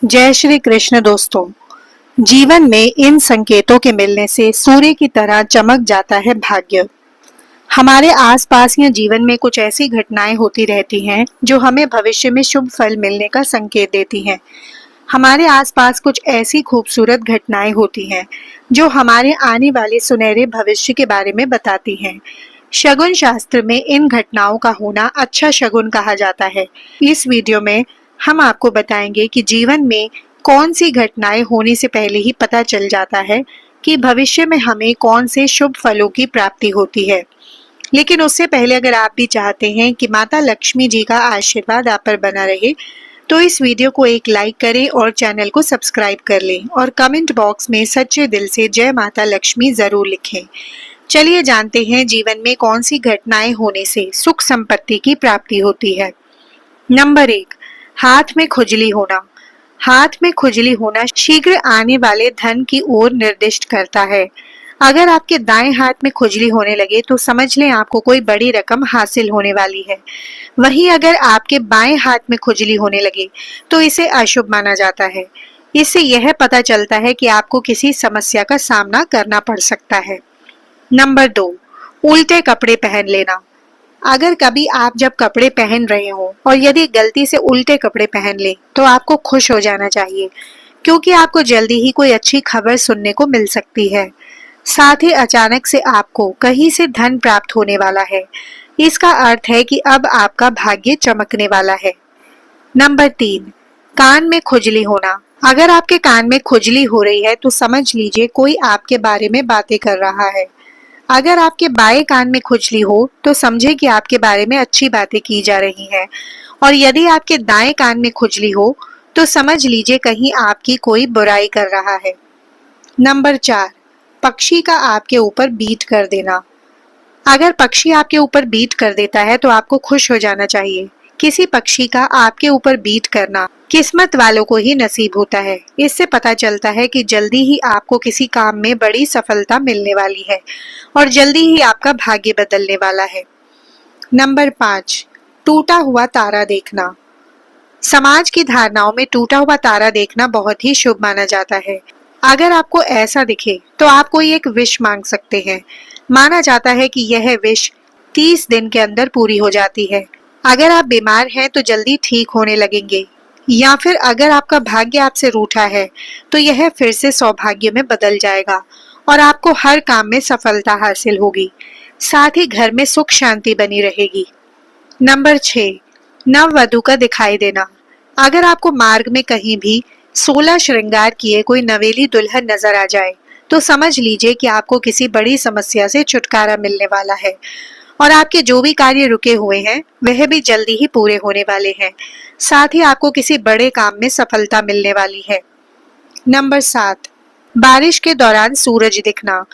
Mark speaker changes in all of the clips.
Speaker 1: जय श्री कृष्ण दोस्तों। जीवन में इन संकेतों के मिलने से सूर्य की तरह चमक जाता है भाग्य। हमारे आसपास या जीवन में कुछ ऐसी घटनाएं होती रहती हैं जो हमें भविष्य में शुभ फल मिलने का संकेत देती हैं। हमारे आसपास कुछ ऐसी खूबसूरत घटनाएं होती हैं जो हमारे आने वाले सुनहरे भविष्य के बारे में बताती हैं। शगुन शास्त्र में इन घटनाओं का होना अच्छा शगुन कहा जाता है। इस वीडियो में हम आपको बताएंगे कि जीवन में कौन सी घटनाएं होने से पहले ही पता चल जाता है कि भविष्य में हमें कौन से शुभ फलों की प्राप्ति होती है। लेकिन उससे पहले अगर आप भी चाहते हैं कि माता लक्ष्मी जी का आशीर्वाद आप पर बना रहे तो इस वीडियो को एक लाइक करें और चैनल को सब्सक्राइब कर लें और कमेंट बॉक्स में सच्चे दिल से जय माता लक्ष्मी जरूर लिखें। चलिए जानते हैं जीवन में कौन सी घटनाएं होने से सुख संपत्ति की प्राप्ति होती है। नंबर 1, हाथ में खुजली होना। हाथ में खुजली होना शीघ्र आने वाले धन की ओर निर्दिष्ट करता है। अगर आपके दाएं हाथ में खुजली होने लगे तो समझ लें आपको कोई बड़ी रकम हासिल होने वाली है। वहीं अगर आपके बाएं हाथ में खुजली होने लगे तो इसे अशुभ माना जाता है। इससे यह पता चलता है कि आपको किसी समस्या का सामना करना पड़ सकता है। नंबर 2, उल्टे कपड़े पहन लेना। अगर कभी आप जब कपड़े पहन रहे हो और यदि गलती से उल्टे कपड़े पहन ले तो आपको खुश हो जाना चाहिए, क्योंकि आपको जल्दी ही कोई अच्छी खबर सुनने को मिल सकती है। साथ ही अचानक से आपको कहीं से धन प्राप्त होने वाला है। इसका अर्थ है कि अब आपका भाग्य चमकने वाला है। नंबर 3, कान में खुजली होना। अगर आपके कान में खुजली हो रही है तो समझ लीजिए कोई आपके बारे में बातें कर रहा है। अगर आपके बाएं कान में खुजली हो तो समझे कि आपके बारे में अच्छी बातें की जा रही हैं, और यदि आपके दाएं कान में खुजली हो तो समझ लीजिए कहीं आपकी कोई बुराई कर रहा है। नंबर 4, पक्षी का आपके ऊपर बीट कर देना। अगर पक्षी आपके ऊपर बीट कर देता है तो आपको खुश हो जाना चाहिए। किसी पक्षी का आपके ऊपर बीट करना किस्मत वालों को ही नसीब होता है। इससे पता चलता है कि जल्दी ही आपको किसी काम में बड़ी सफलता मिलने वाली है और जल्दी ही आपका भाग्य बदलने वाला है। नंबर 5, टूटा हुआ तारा देखना। समाज की धारणाओं में टूटा हुआ तारा देखना बहुत ही शुभ माना जाता है। अगर आपको ऐसा दिखे तो आप कोई एक विश मांग सकते हैं। माना जाता है कि यह विश 30 दिन के अंदर पूरी हो जाती है। अगर आप बीमार हैं तो जल्दी ठीक होने लगेंगे, या फिर अगर आपका भाग्य आपसे रूठा है तो यह फिर से सौभाग्य में बदल जाएगा और आपको हर काम में सफलता हासिल होगी। साथ ही घर में सुख शांति बनी रहेगी। नंबर 6, नववधु का दिखाई देना। अगर आपको मार्ग में कहीं भी 16 श्रृंगार किए कोई नवेली दुल्हन नजर आ जाए तो समझ लीजिए कि आपको किसी बड़ी समस्या से छुटकारा मिलने वाला है और आपके जो भी कार्य रुके हुए हैं वह भी जल्दी ही पूरे होने वाले हैं। साथ ही आपको किसी बड़े काम में सफलता मिलने वाली है। नंबर 7, बारिश के दौरान सूरज दिखना।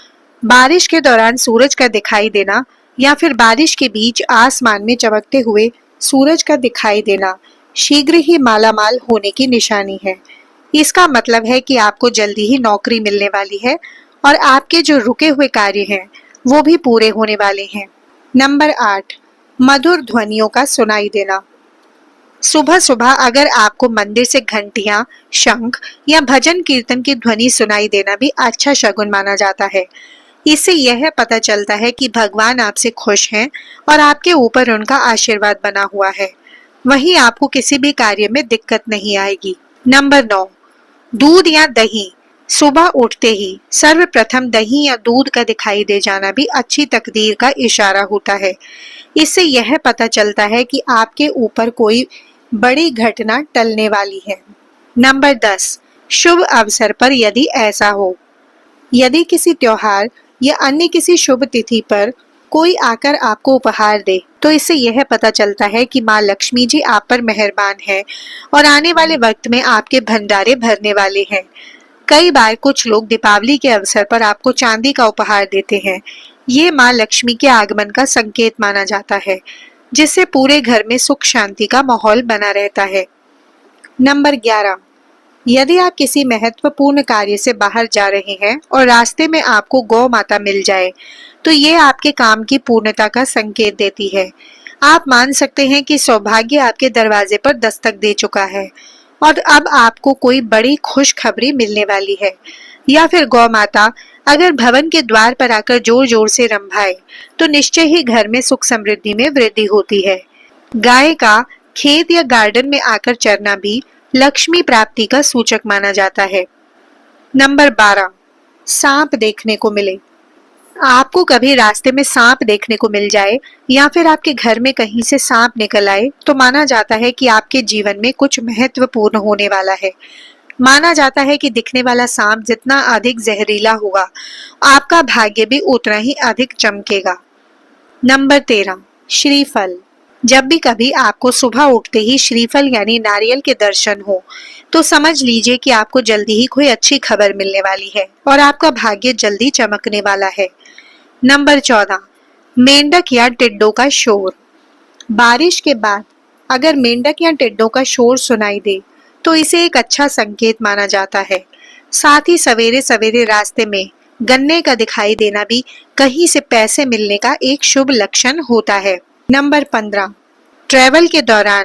Speaker 1: बारिश के दौरान सूरज का दिखाई देना या फिर बारिश के बीच आसमान में चमकते हुए सूरज का दिखाई देना शीघ्र ही मालामाल होने की निशानी है। इसका मतलब है कि आपको जल्दी ही नौकरी मिलने वाली है और आपके जो रुके हुए कार्य हैं वो भी पूरे होने वाले हैं। नंबर 8, मधुर ध्वनियों का सुनाई देना। सुबह सुबह अगर आपको मंदिर से घंटियां, शंख या भजन कीर्तन की ध्वनि सुनाई देना भी अच्छा शगुन माना जाता है। इससे यह पता चलता है कि भगवान आपसे खुश हैं और आपके ऊपर उनका आशीर्वाद बना हुआ है। वहीं आपको किसी भी कार्य में दिक्कत नहीं आएगी। नंबर 9, दूध या दही। सुबह उठते ही सर्वप्रथम दही या दूध का दिखाई दे जाना भी अच्छी तकदीर का इशारा होता है। इससे यह पता चलता है कि आपके ऊपर कोई बड़ी घटना टलने वाली है। नंबर 10, शुभ अवसर पर यदि ऐसा हो। यदि किसी त्योहार या अन्य किसी शुभ तिथि पर कोई आकर आपको उपहार दे तो इससे यह पता चलता है कि माँ लक्ष्मी जी आप पर मेहरबान है और आने वाले वक्त में आपके भंडारे भरने वाले हैं। कई बार कुछ लोग दीपावली के अवसर पर आपको चांदी का उपहार देते हैं। ये माँ लक्ष्मी के आगमन का संकेत माना जाता है, जिससे पूरे घर में सुख शांति का माहौल बना रहता है। नंबर 11, यदि आप किसी महत्वपूर्ण कार्य से बाहर जा रहे हैं और रास्ते में आपको गौ माता मिल जाए तो ये आपके काम की पूर्णता का संकेत देती है। आप मान सकते हैं कि सौभाग्य आपके दरवाजे पर दस्तक दे चुका है और अब आपको कोई बड़ी खुशखबरी मिलने वाली है। या फिर गौ माता अगर भवन के द्वार पर आकर जोर जोर से रंभाए तो निश्चय ही घर में सुख समृद्धि में वृद्धि होती है। गाय का खेत या गार्डन में आकर चरना भी लक्ष्मी प्राप्ति का सूचक माना जाता है। नंबर 12, सांप देखने को मिले। आपको कभी रास्ते में सांप देखने को मिल जाए या फिर आपके घर में कहीं से सांप निकल आए तो माना जाता है कि आपके जीवन में कुछ महत्वपूर्ण होने वाला है। माना जाता है कि दिखने वाला सांप जितना अधिक जहरीला होगा, आपका भाग्य भी उतना ही अधिक चमकेगा। नंबर 13, श्रीफल। जब भी कभी आपको सुबह उठते ही श्रीफल यानी नारियल के दर्शन हो तो समझ लीजिए कि आपको जल्दी ही कोई अच्छी खबर मिलने वाली है और आपका भाग्य जल्दी चमकने वाला है। नंबर 14, मेंढक या टिड्डों का शोर। बारिश के बाद अगर मेंढक या टिड्डों का शोर सुनाई दे तो इसे एक अच्छा संकेत माना जाता है। साथ ही सवेरे सवेरे रास्ते में गन्ने का दिखाई देना भी कहीं से पैसे मिलने का एक शुभ लक्षण होता है। नंबर 15, ट्रैवल के दौरान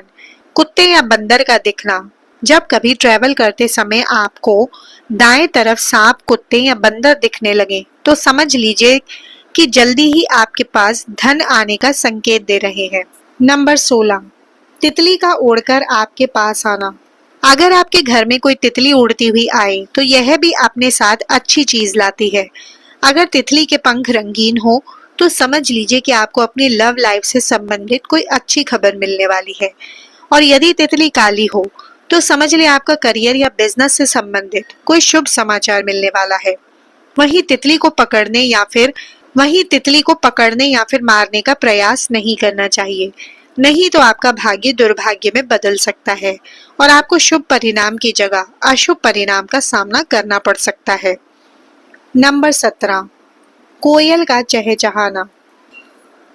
Speaker 1: कुत्ते या बंदर का दिखना। जब कभी ट्रैवल करते समय आपको दाएं तरफ सांप, कुत्ते या बंदर दिखने लगे तो समझ लीजिए कि जल्दी ही आपके पास धन आने का संकेत दे रहे हैं। नंबर 16, तितली का उड़कर आपके पास आना। अगर आपके घर में कोई तितली उड़ती हुई आए तो यह भी अपने साथ अच्छी चीज लाती है। अगर तितली के पंख रंगीन हो तो समझ लीजिए कि आपको अपनी लव लाइफ से संबंधित कोई अच्छी खबर मिलने वाली है। और यदि तितली काली हो तो समझ ले आपका करियर या बिजनेस से संबंधित कोई शुभ समाचार मिलने वाला है। वहीं तितली को पकड़ने या फिर मारने का प्रयास नहीं करना चाहिए, नहीं तो आपका भाग्य दुर्भाग्य में बदल सकता है और आपको शुभ परिणाम की जगह अशुभ परिणाम का सामना करना पड़ सकता है। नंबर 17, कोयल का चहचहाना।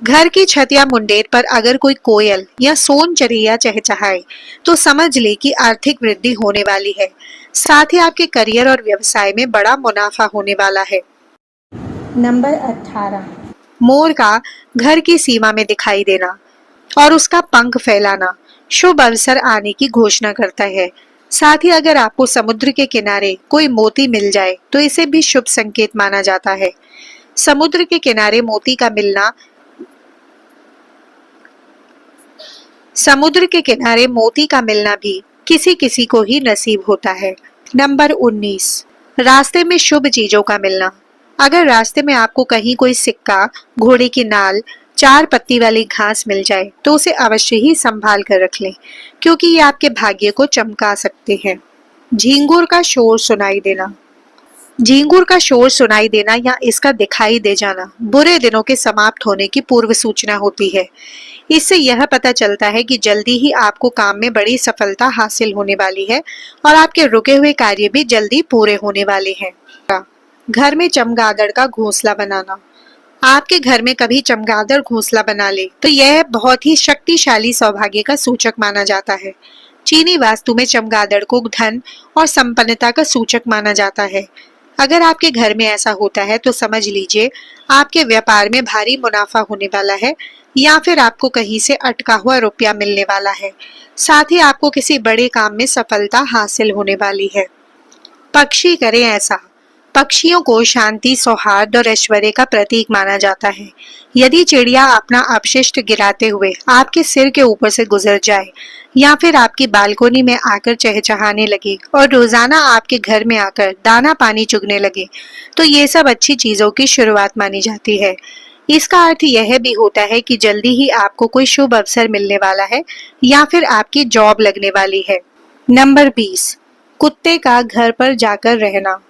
Speaker 1: घर की छत या मुंडेर पर अगर कोई कोयल या सोन चरैया चहचहाए तो समझ ले कि आर्थिक वृद्धि होने वाली है। साथ ही आपके करियर और व्यवसाय में बड़ा मुनाफा होने वाला है। नंबर 18, मोर का घर की सीमा में दिखाई देना और उसका पंख फैलाना शुभ अवसर आने की घोषणा करता है। साथ ही अगर आपको समुद्र के किनारे कोई मोती मिल जाए तो इसे भी शुभ संकेत माना जाता है। समुद्र के किनारे मोती का मिलना भी किसी किसी को ही नसीब होता है। नंबर 19, रास्ते में शुभ चीजों का मिलना। अगर रास्ते में आपको कहीं कोई सिक्का, घोड़े की नाल, 4 पत्ती वाली घास मिल जाए तो उसे अवश्य ही संभाल कर रख लें, क्योंकि ये आपके भाग्य को चमका सकते हैं। झींगुर का शोर सुनाई देना। झींगुर का शोर सुनाई देना या इसका दिखाई दे जाना बुरे दिनों के समाप्त होने की पूर्व सूचना होती है। इससे यह पता चलता है कि जल्दी ही आपको काम में बड़ी सफलता हासिल होने वाली है और आपके रुके हुए कार्य भी जल्दी पूरे होने वाले हैं। घर में चमगादड़ का घोंसला बनाना। आपके घर में कभी चमगादड़ घोंसला बना ले तो यह बहुत ही शक्तिशाली सौभाग्य का सूचक माना जाता है। चीनी वास्तु में चमगादड़ को धन और संपन्नता का सूचक माना जाता है। अगर आपके घर में ऐसा होता है तो समझ लीजिए आपके व्यापार में भारी मुनाफा होने वाला है या फिर आपको कहीं से अटका हुआ रुपया मिलने वाला है। साथ ही आपको किसी बड़े काम में सफलता हासिल होने वाली है। पक्षी करें ऐसा। पक्षियों को शांति, सौहार्द और ऐश्वर्य का प्रतीक माना जाता है। यदि चिड़िया अपना अपशिष्ट गिराते हुए आपके सिर के ऊपर से गुजर जाए या फिर आपकी बालकोनी में आकर चहचहाने लगे और रोजाना आपके घर में आकर दाना पानी चुगने लगे तो ये सब अच्छी चीजों की शुरुआत मानी जाती है। इसका अर्थ यह भी होता है कि जल्दी ही आपको कोई शुभ अवसर मिलने वाला है या फिर आपकी जॉब लगने वाली है। नंबर 20, कुत्ते का घर पर जाकर रहना।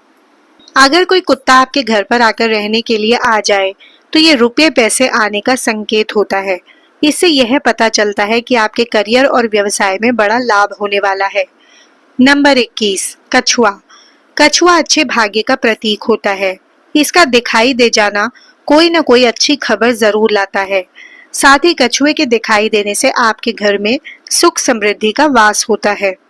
Speaker 1: अगर कोई कुत्ता आपके घर पर आकर रहने के लिए आ जाए तो ये रुपये पैसे आने का संकेत होता है। इससे यह पता चलता है कि आपके करियर और व्यवसाय में बड़ा लाभ होने वाला है। नंबर 21, कछुआ। कछुआ अच्छे भाग्य का प्रतीक होता है। इसका दिखाई दे जाना कोई न कोई अच्छी खबर जरूर लाता है। साथ ही कछुए के दिखाई देने से आपके घर में सुख समृद्धि का वास होता है।